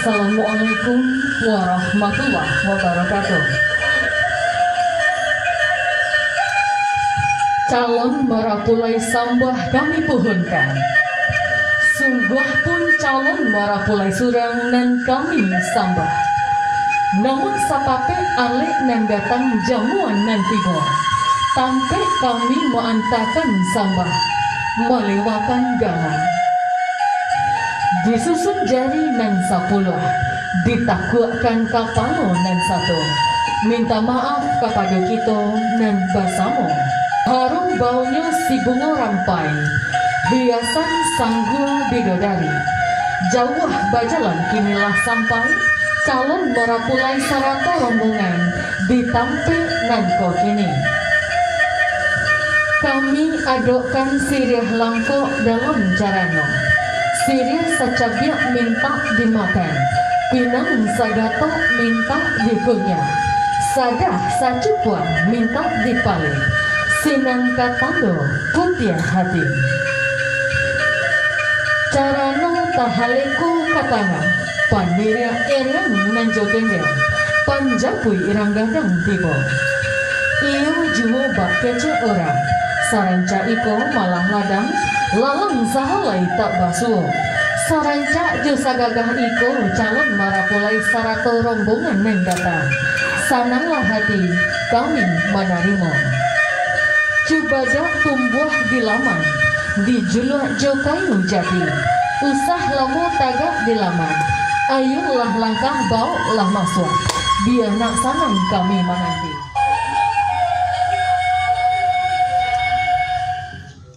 Assalamualaikum warahmatullahi wabarakatuh. Calon marapulai sambah kami pohonkan. Sungguh pun calon marapulai surang dan kami sambah. Namun sapape alik nan datang jamuan nan tiba. Tampe kami meantakan sambah, melewakan galang. Disusun jari nan 10, ditakuakan kapalo nan 1. Minta maaf kepada kita nan basamo. Harum baunya si bunga rampai, hiasan sanggul bidodari. Jauh bajalan kinilah sampai, calon marapulai sarato rombongan ditampe nan ko kini. Kami adokkan sirih langkok dalam carano. Sirih sacabiak minta dimakan, pinang sagato minta dikunyah, sadah sacupuan minta dipalih, sinang katando putiah hati. Carano tahaleku katanga, pandiria erang nanjogengel, panjapui irang gadang tibo. Iyo juo bak kece orang, saranca iko malah ladang, lalang sahalai tak basuh. Saranca jusa gagah iko calon marapulai sarato rombongan neng datang. Sananglah hati kami menerima. Cubaja tumbuh di laman, di juluk jokayu jati. Usah lamu tagak di laman, ayulah langkah bau lah masuk. Biar nak sanang kami menanti.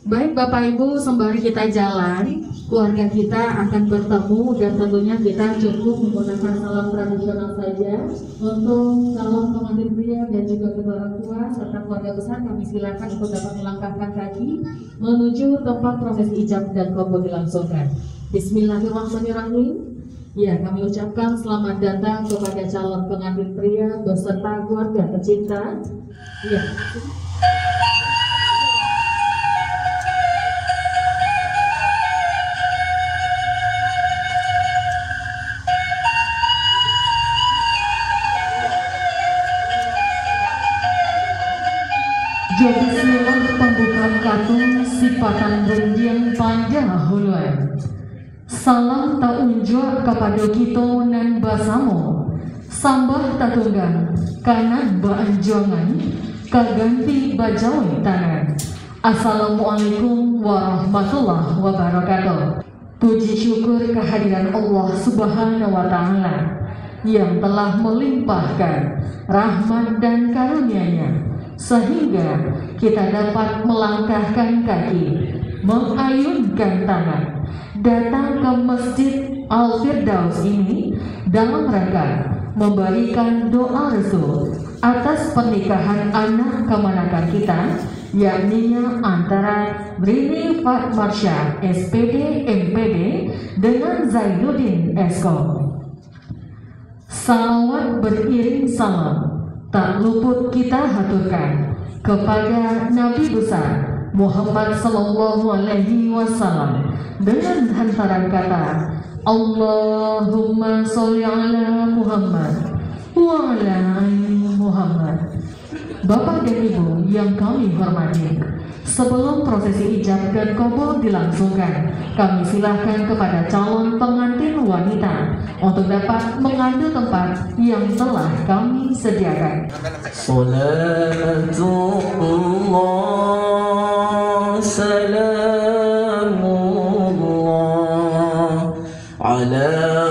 Baik Bapak Ibu, sembari kita jalan, keluarga kita akan bertemu dan tentunya kita cukup menggunakan salam tradisional saja. Untuk calon pengantin pria dan juga kedua orang tua serta keluarga besar, kami silakan untuk dapat melangkahkan kaki menuju tempat prosesi ijab dan qabul dilangsungkan. Bismillahirrahmanirrahim. Ya, kami ucapkan selamat datang kepada calon pengantin pria beserta keluarga tercinta. Ya. Jadi silang pembukaan kartu sipatan berdian panjang huluan. Salam tak unjuk kepada kita nan basamo. Sambah tak tunggang kanan beanjongan, kaganti bajau tangan. Assalamualaikum warahmatullahi wabarakatuh. Puji syukur kehadiran Allah Subhanahu wa Ta'ala yang telah melimpahkan rahmat dan karunia-Nya sehingga kita dapat melangkahkan kaki, mengayunkan tangan, datang ke Masjid Al-Firdaus ini dalam rangka memberikan doa restu atas pernikahan anak kemenakan kita, yakni antara Rini Fatmarsya SPD MPD dengan Zainuddin Esko. Salawat beriring salam tak luput kita haturkan kepada Nabi besar Muhammad Sallallahu Alaihi Wasallam dengan hantaran kata Allahumma sholli ala Muhammad wa ala ali Muhammad. Bapak dan Ibu yang kami hormati, sebelum prosesi ijab dan qabul dilangsungkan, kami silahkan kepada calon pengantin wanita untuk dapat mengambil tempat yang telah kami sediakan. Salatullah salamullah ala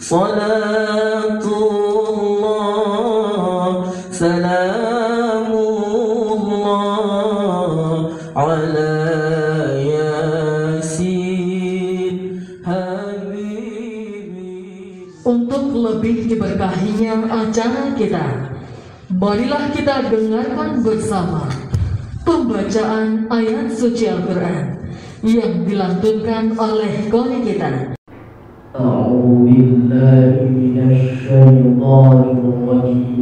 Salatullah salamullah ala yasin habibi. Untuk lebih diberkahinya acara kita, marilah kita dengarkan bersama pembacaan ayat suci Al-Quran yang dilantunkan oleh qari kita. A'udzu billahi minasy syaithanir rajim.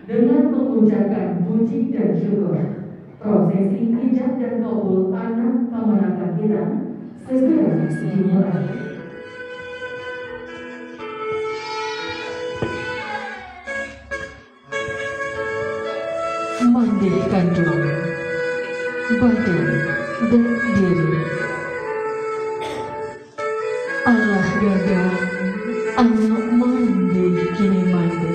Dengan mengucapkan puji dan syukur, prosesi hijab dan kabul anak kamanakan kita segera dimulai. Mandikan dulu badan dan diri. Allah gadang anak mandi kini mandi.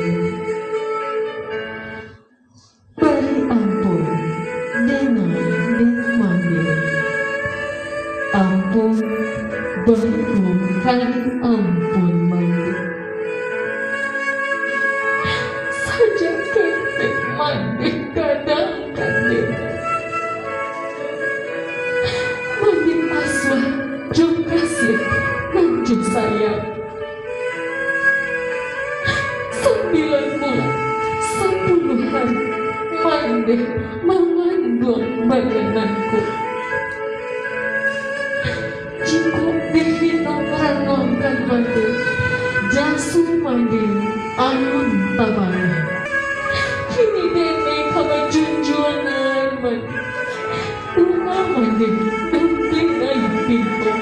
Beri ampun dengan mandi. Ampun bukan ampun mandi. Saja ketik mandi kadang-kadang. Mandi aswah juga sih lanjut sayang. 9 bulan 10 hari mandi mengandung badananku. Jika dihitung renungkan mandi, jasu mandi anun tabana. Kini dene kama junjungan mandi, bunga mandi dumping ayu pintu,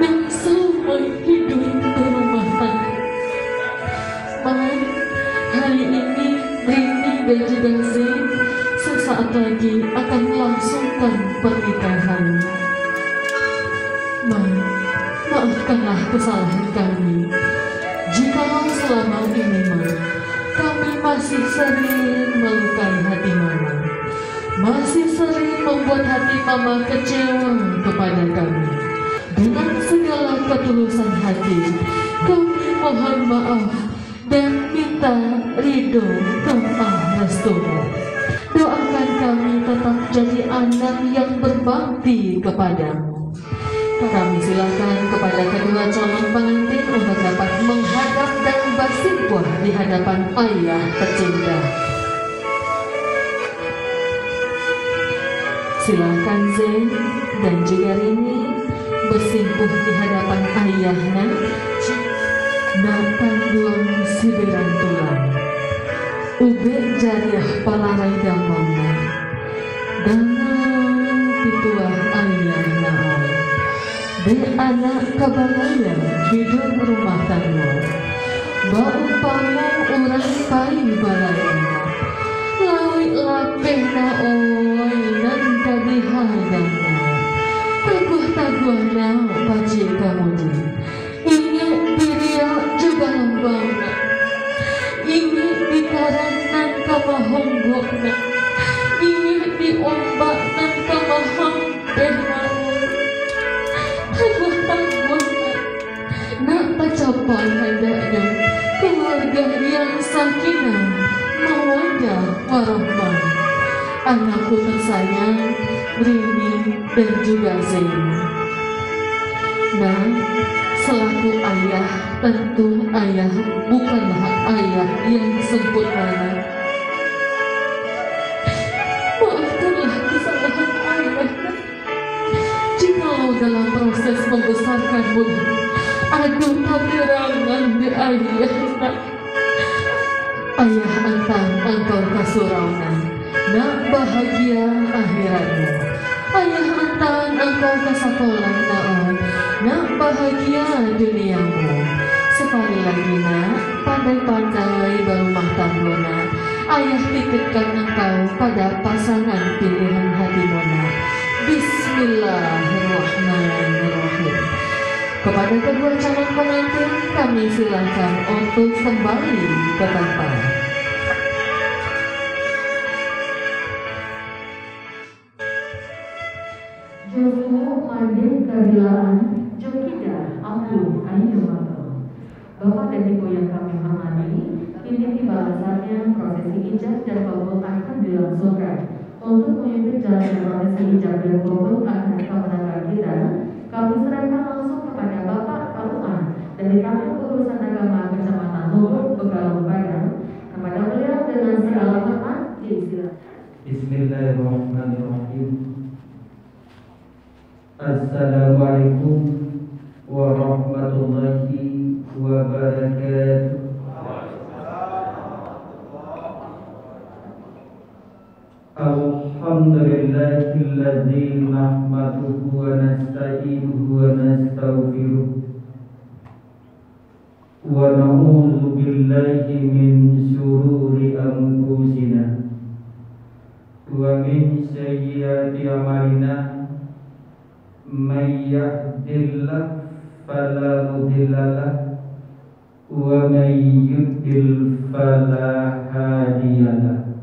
dan sama hidup berumah tangga. Hari ini Rini dan juga Zain sesaat lagi akan melangsungkan pernikahan. Maafkanlah kesalahan kami. Jikalau selama ini kami masih sering melukai hati mama, masih sering membuat hati mama kecewa kepada kami. Dengan segala ketulusan hati, kami mohon maaf dan minta ridho doa restumu. Doakan kami tetap jadi anak yang berbakti kepadamu. Kami silakan kepada kedua calon pengantin untuk dapat menghadap dan bersimpuh di hadapan ayah tercinta. Silakan Zain dan juga Rini bersimpuh di hadapan ayahnya. Natanggung sibiran tulang, ube jariah palarai damangna, dengan pituah ayah nahai, di anak kabangayan hidup rumah tangga. Baumpama urang pai balayana, lawi lapehna oi nan kadihadana. Taguh-taguhna paci kamudi, ingat diriya juga lambangna, ingat dikaranan kamahonggokna, ingat diombak nan kamahampehna. Taguh-taguhna nak pacapai hendaknya keluarga yang sakinah, mawaddah, warahmah. Anakku tersayang, Rini dan juga Zain. Nah, selaku ayah, tentu ayah bukanlah ayah yang sempurna. Maafkanlah kesalahan ayah. Jikalau dalam proses membesarkanmu ada kepirangan di ayah, ayah antang engkau kasuraunan, nak bahagia akhiratmu. Ayah antang engkau ke sekolah naon, nak bahagia duniamu. Sekali lagi nak, pandai-pandai berumah tangga. Ayah titipkan engkau pada pasangan pilihan hatimu nak. Bismillahirrahmanirrahim. Kepada kedua calon pengantin kami silakan untuk kembali ke tempat. Joko Made Kadilaan Jokida Ampun Ayumato. Bapak dan Ibu yang kami hormati, ini tiba-tiba prosesi ijab dan kabul akan dilangsungkan. Untuk memimpin jalannya prosesi ijab dan kabul akan kemenangan kita, kami serahkan langsung kepada Bapak Kaluan dari Kantor Urusan Agama Kecamatan Luhur, Begalung Padang. Kepada beliau dengan segala hormat, disilakan. Bismillahirrahmanirrahim. Assalamualaikum warahmatullahi wabarakatuh. Alhamdulillahilladzi nahmaduhu wa nasta'inuhu wa nastaghfiruh wa na'udzu billahi min syururi anfusina wa min sayyiati a'malina. May yahdihillahu fala mudilla lahu wa may yudlil fala hadiya lahu.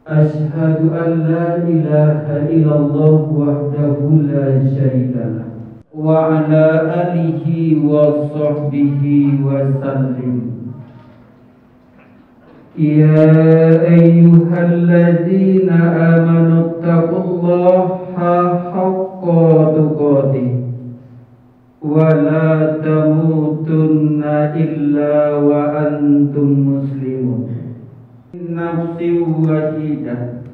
Asyhadu an la ilaha illallah wahdahu la syarika lahu wa ala alihi wa sahbihi wa sallim. Ya ayyuhalladzina amanu taqullaha haqqa tuqatih wa la tamutunna illa wa antum muslimun. Nafsi wahidah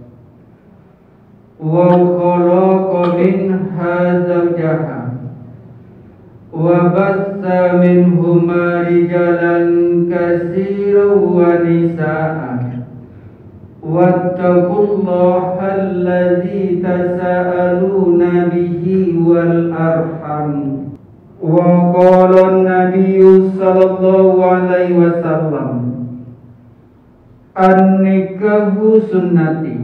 wa khalaqa minha zawjaha wa bassa minhuma rijalan katsiran wa nisaa'a wattaqullaha alladzi tasaaluna bihi wal arham. Wa qala an-nabiyyu sallallahu alaihi wasallam, an-nikahu sunnati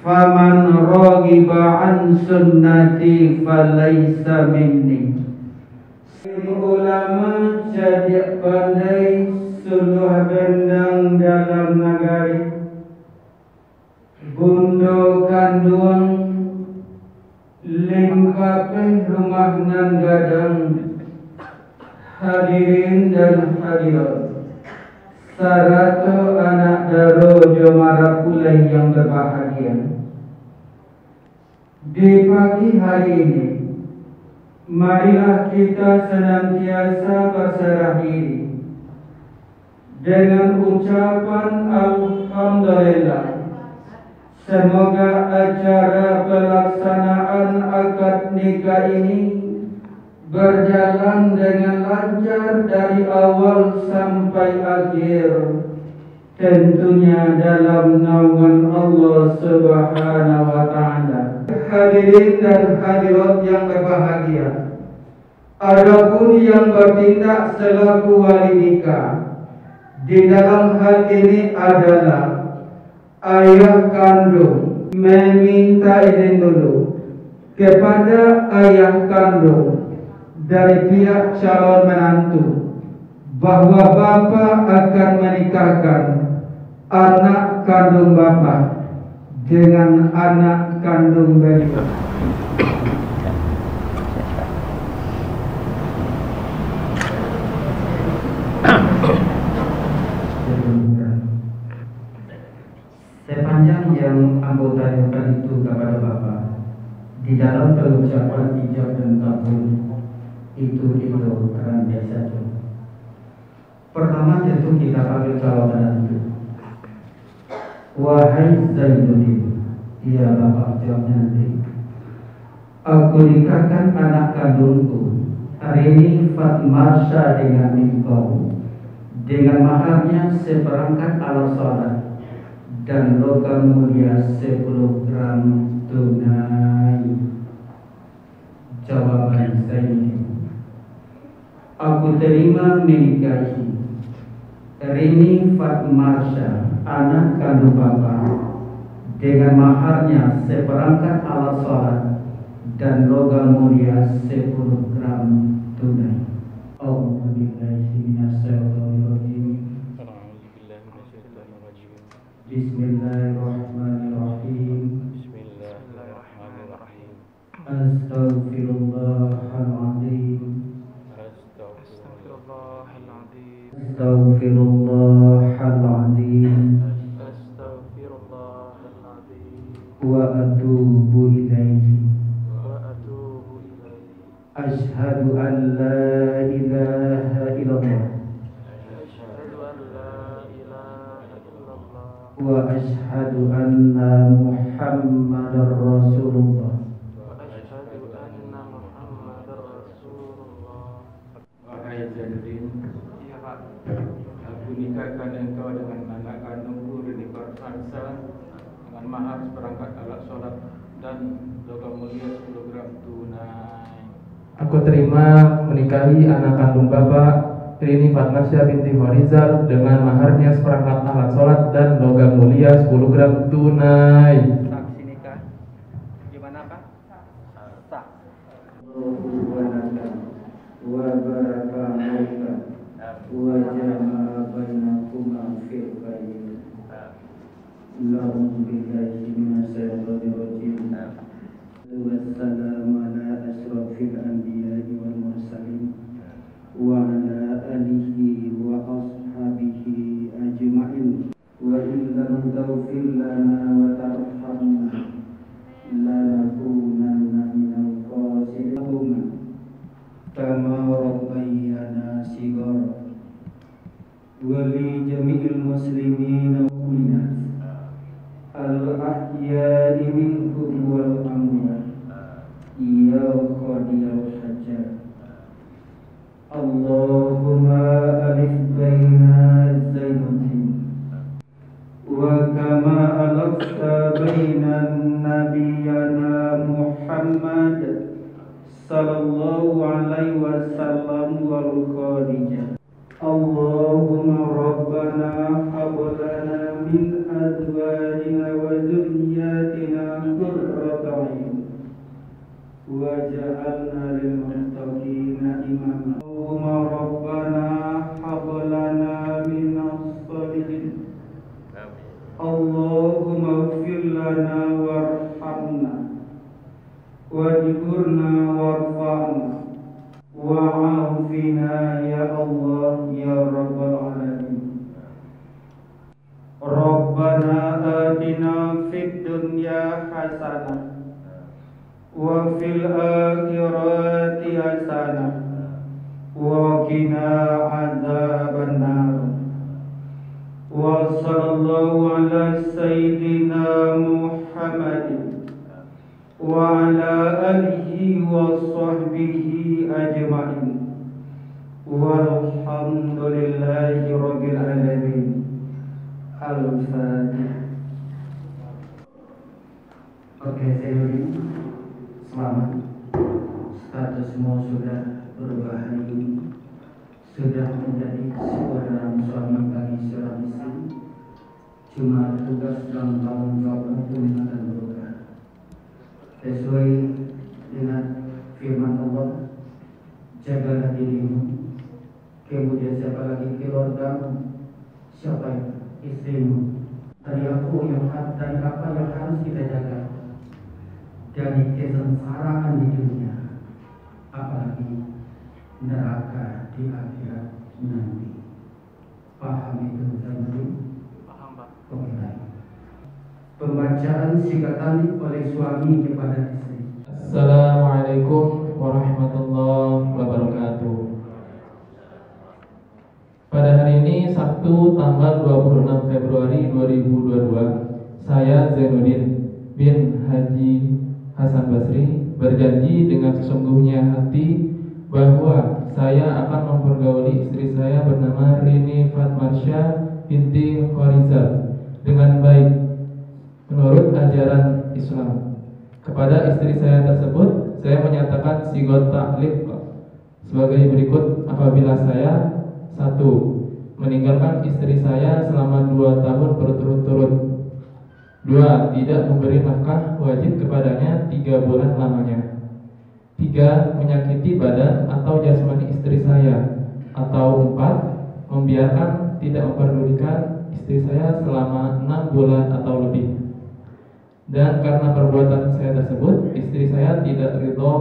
faman raghiba an sunnati falaysa minni. Ulama jadi pandai suluh bendang dalam nagari, bundo kandung lengkapin rumah nan gadang. Hadirin dan hadirat, sarato anak daro jomara kulai yang berbahagia, di pagi hari ini marilah kita senantiasa berserah diri dengan ucapan alhamdulillah. Semoga acara pelaksanaan akad nikah ini berjalan dengan lancar dari awal sampai akhir, tentunya dalam naungan Allah Subhanahu wa Ta'ala. Hadirin dan hadirat yang berbahagia, adapun yang bertindak selaku wali nikah di dalam hal ini adalah ayah kandung meminta izin dulu kepada ayah kandung dari pihak calon menantu bahwa bapa akan menikahkan anak kandung bapa dengan anak kandung beliau. Sepanjang yang anggota tanyakan itu kepada Bapak di dalam pengucapan ijab dan kabul itu rantai saja. Pertama tentu kita panggil jawaban itu. Wahai Zainuddin, iya Bapak jawabnya nanti. Aku nikahkan anak kandungku hari ini Fatmarsha dengan engkau dengan maharnya seperangkat alat sholat dan logam mulia 10 gram tunai. Jawaban Zainuddin, aku terima menikahi Rini Fatmarsha anak kandung Bapak dengan maharnya seperangkat alat sholat dan logam mulia 10 gram tunai. Bismillahirrahmanirrahim. Astaghfirullahaladzim. Astaghfirullahaladzim. Wa atubu ilaihi. Ashhadu an la ilaha illallah wa ashhadu anna Muhammadar Rasulullah. Wahai Zainuddin, iya Pak, aku nikahkan engkau dengan anak kandungku Rini Fatmarsha dengan mahar seperangkat alat sholat dan logam mulia 10 gram tunai. Aku terima menikahi anak kandung Bapak Rini Fatmarsha binti Horizal dengan maharnya seperangkat alat sholat dan logam mulia 10 gram tunai. Saksi nikah gimana Pak? Sah. Wa barakatuh wa jama'a bainakuma fil khair. Allahumma billahi minasyaitonir rajim. Wassalamu ala asrofil anbiya'i wal mursalin wa ala alihi wa ashabihi ajma'in. Wa illam taghfir lana wa tarhamna lanakunanna minal khasirin. Kama rabbayana shighara. Wa li jami'il muslimina wal mu'minat al-ahya'i minhum wal amwat ya qadiyal hajat. Allahumma alif baina Zainuddin wa kama alafta baina nabiyyana Muhammad sallallahu alaihi wasallam wal Khadijah. Allahumma rabbana hab lana min azwajina wa dhurriyyatina qurrata a'yun waj'alna lil muttaqina imama. Allahumma rabbana hab lana min as-salihin. Allahumma ighfir lana warhamna wajburna warfa'na wa'afina ya Allah ya Rabbal alamin. Rabbana atina fid dunya hasanah wa fil akhirati hasanah wa qina adzabannar. Wa sallallahu ala sayyidina Muhammadin wa ala alihi wa sahbihi ajma'in. Walhamdulillahi rabbil alamin. Al-Fatihah. Oke, Zainuddin, selamat. Statusmu sudah berubah hari ini, sudah menjadi seorang suami bagi seorang istri. Cuma tugas dan tanggung jawabmu pun akan berubah. Sesuai dengan firman Allah, jagalah dirimu, kemudian siapa lagi keluargamu, siapa itu? Istrimu. Dari apa yang harus kita jaga? Dari kesengsaraan di dunia, apalagi neraka di akhirat nanti. Paham itu, Zainuddin? Paham, Pak. Oke, baik. Pembacaan sikat tali oleh suami kepada istri. Assalamualaikum warahmatullahi wabarakatuh. Pada hari ini Sabtu tanggal 26 Februari 2022, saya Zainuddin bin Haji Hasan Basri berjanji dengan sesungguhnya hati bahwa saya akan mempergauli istri saya bernama Rini Fatmarsya binti Horizal dengan baik menurut ajaran Islam. Kepada istri saya tersebut, saya menyatakan sigot taklif sebagai berikut. Apabila saya 1. Meninggalkan istri saya selama 2 tahun berturut-turut. 2. Tidak memberi nafkah wajib kepadanya 3 bulan lamanya. 3. Menyakiti badan atau jasmani istri saya. Atau 4. Membiarkan tidak memperdulikan istri saya selama 6 bulan atau lebih. Dan karena perbuatan saya tersebut, istri saya tidak ridho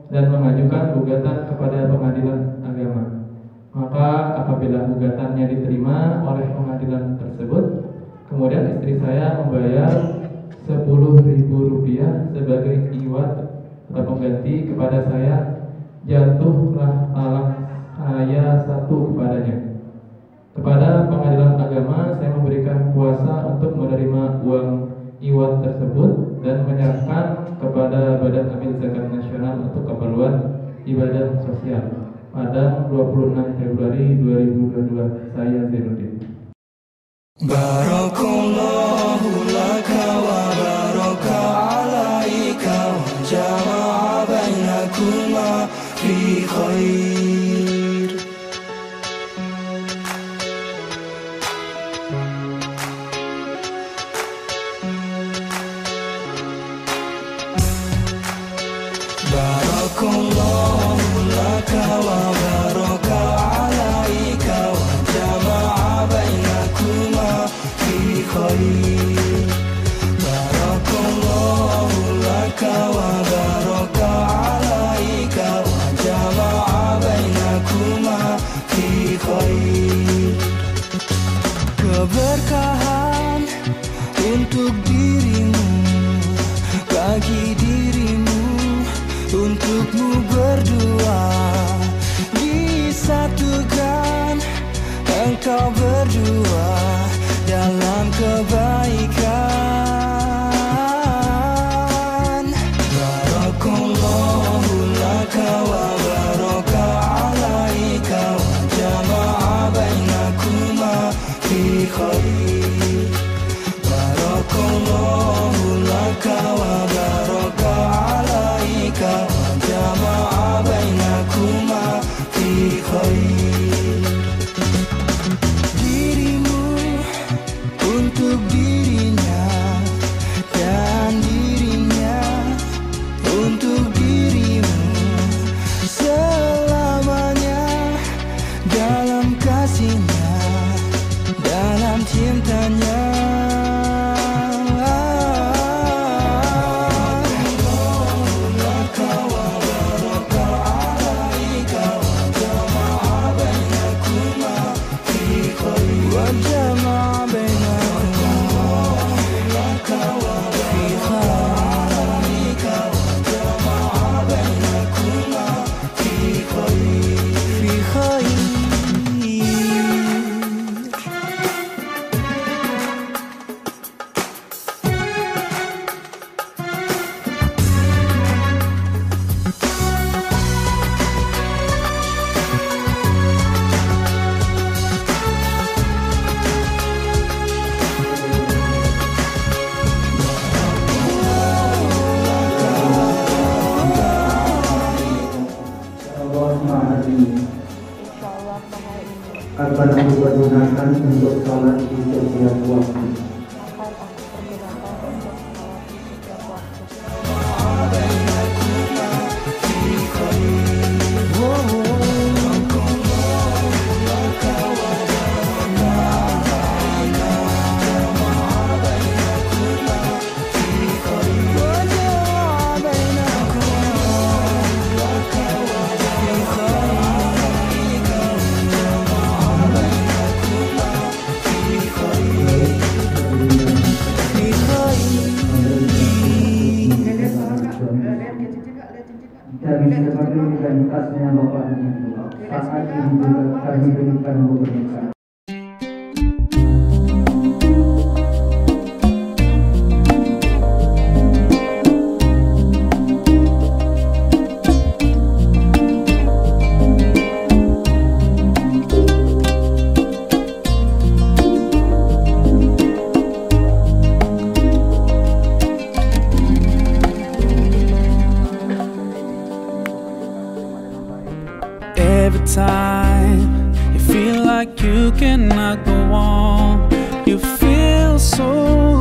dan mengajukan gugatan kepada pengadilan agama. Maka apabila gugatannya diterima oleh pengadilan tersebut, kemudian istri saya membayar Rp10.000 sebagai iwat atau pengganti kepada saya, jatuhlah talak saya 1 kepadanya. Kepada pengadilan agama, saya memberikan kuasa untuk menerima uang iwat tersebut dan menyerahkan kepada Badan Amil Zakat Nasional untuk keperluan ibadah sosial. Pada 26 Februari 2022, saya Zainuddin. Barakallahu laka wa baraka alaika wa jama'a bainakuma fi khair. Barakallahu laka wa baraka alaika wa jama'a bainakuma fi khair. Barakallahu laka wa baraka alaika wa jama'a bainakuma fi khair. Keberkahan untuk dirimu, bagi dirimu, untukmu berdua, disatukan engkau berdua dalam kebaikan. Barakallahu laka wa baraka alaika wa jama'a bainakuma fi khair. Barakallahu laka wa baraka alaika wa jama'a bainakuma fi khair. Dirimu untuk dirinya dan dirinya untuk dirimu, selamanya dalam kasihnya, dalam cintanya. akan aku pergunakan untuk sholat di setiap waktu. Dari seperti identitasnya Bapaknya, saat ini juga kami berikan kemerdekaan. Every time you feel like you cannot go on, you feel so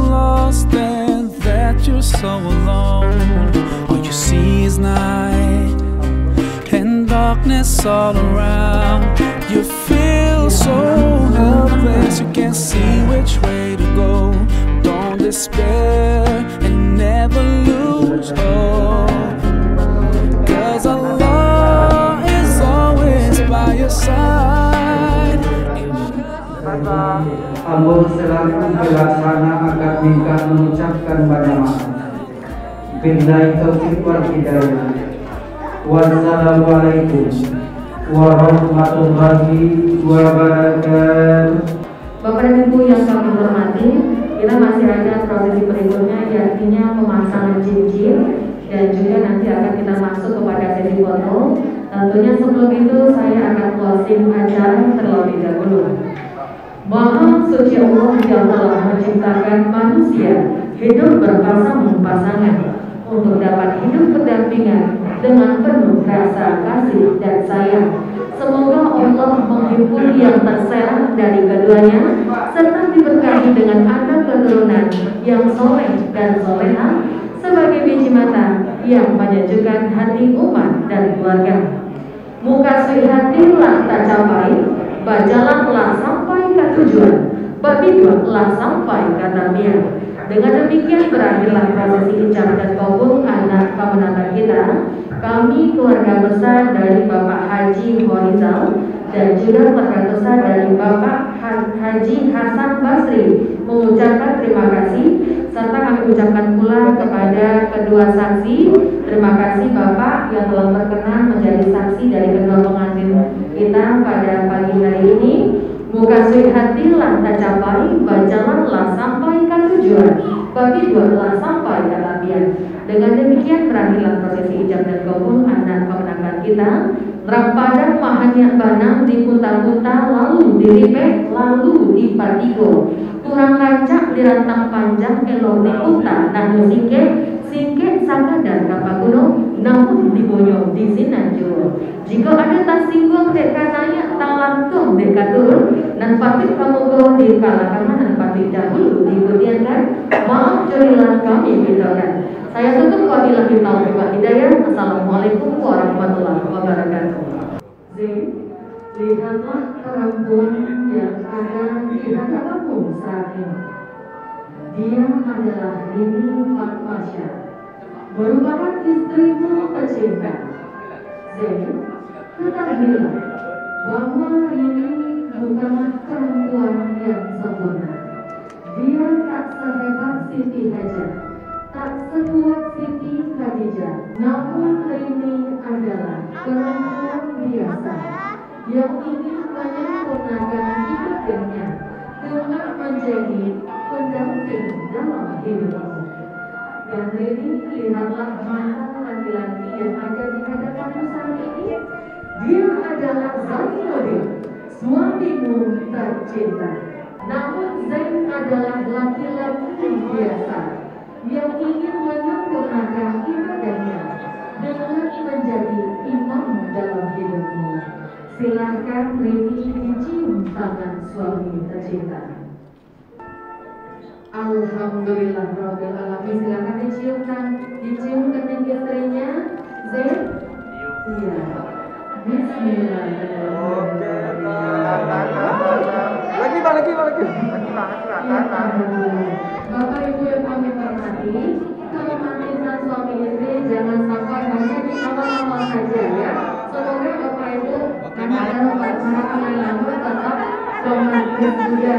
lost and that you're so alone. All you see is night and darkness all around. You feel so helpless, you can't see which way to go. Don't despair and never lose hope, 'cause Allah is always by your side. Ambo selaku pelaksana akad nikah mengucapkan banyak maaf. Billahi taufiq wal hidayah. Wassalamualaikum warahmatullahi wabarakatuh. Bapak dan Ibu yang kami hormati, kita masih ada prosesi berikutnya, yakni pemasangan cincin, dan juga nanti akan kita masuk kepada sesi foto. Tentunya sebelum itu saya akan closing acara terlebih dahulu. Maha suci Allah yang telah menciptakan manusia hidup berpasang-pasangan untuk dapat hidup berdampingan dengan penuh rasa kasih dan sayang. Semoga Allah menghibur yang terserak dari keduanya serta diberkahi dengan anak keturunan yang soleh dan soleha sebagai biji mata yang menyejukkan hati umat dan keluarga. Muka suci hatilah tak capai, berjalanlah sampai ke tujuan, babitulah sampai ke tamiah. Dengan demikian berakhirlah prosesi ijab dan kabul anak kemenangan kita. Kami keluarga besar dari Bapak Haji Horizal dan juga keluarga besar dari Bapak Haji Hasan Basri mengucapkan terima kasih, serta kami ucapkan pula kepada kedua saksi. Terima kasih Bapak yang telah berkenan menjadi saksi dari kedua pengantin kita pada pagi hari ini. Muka suci hatilah tak capai, berjalanlah sampai ke tujuan, bagi buatlah sampai ke tamiah. Dengan demikian berakhirlah prosesi ijab dan kabul anak kemenangan kita. Rampadan mahanya banang dipunta-punta, lalu diripek, lalu dipatigo. Kurang rancak dirantang panjang, elok dipunta, namun singke sakadar kapaguno, namun dibonyong di sinanjur. Jika ada tak singgung deka nanya, tak lantung deka turun, nan patut kamu go di kalangan nan patut dahulu dikudiankan. Maaf jadilah kami bidaukan. Saya tutup wabillahi taufiq wal hidayah. Assalamualaikum warahmatullahi wabarakatuh. Lihatlah perempuan yang ada di hadapanmu saat ini. Dia adalah Rini Fatmasyah, merupakan istrimu tercinta. Ketahuilah bahwa Rini bukanlah perempuan yang sempurna. Dia tak sehebat Siti Hajar, tak sekuat Siti Khadijah. Namun Rini adalah perempuan biasa yang ingin menyempurnakan hidupnya dengan menjadi pendamping dalam hidupmu. Dan Rini, lihatlah mana laki-laki yang ada di hadapanmu saat ini. Dia adalah Zainuddin, suamimu tercinta. Namun Zain adalah laki-laki biasa yang ingin menyempurnakan ibadahnya dengan menjadi imam dalam hidupmu. Silahkan Rini dicium tangan suami tercinta. Alhamdulillah Rabbil Alamin. Silahkan dicium kening istrinya. Zain? Iya. Bismillahirrahmanirrahim. Lagi. Bapak Ibu yang kami hormati, kalau mantan suami istri jangan sampai hanya di awal-awal saja ya. Semoga Bapak Ibu anak-anak para lama tetap romantis juga.